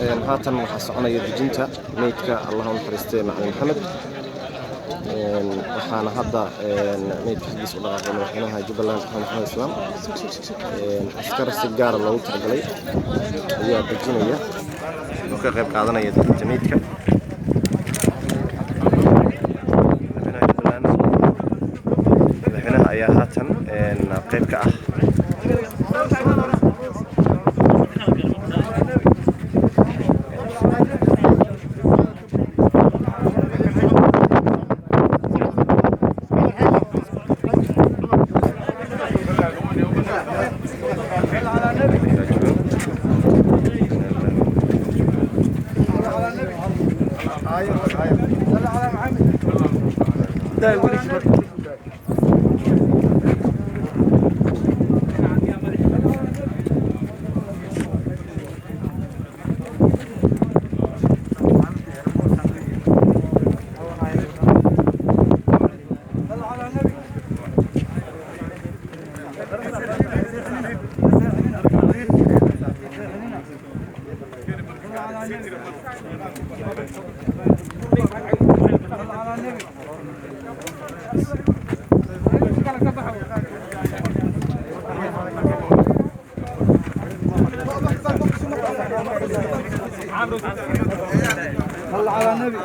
haatan waxaa soconaya dejinta meydka allah u naxariistay macalin maxamed waxaana hadda meydka xaggiisa u dhaqaaqay madaxweynaha jubbaland maxamed islaam askar si gaara loogu talagalay ayaa dejinaya oo ka qayb qaadanaya dejinta meydka madaxweynaha ayaa haatan qayb ka ah صلى على النبي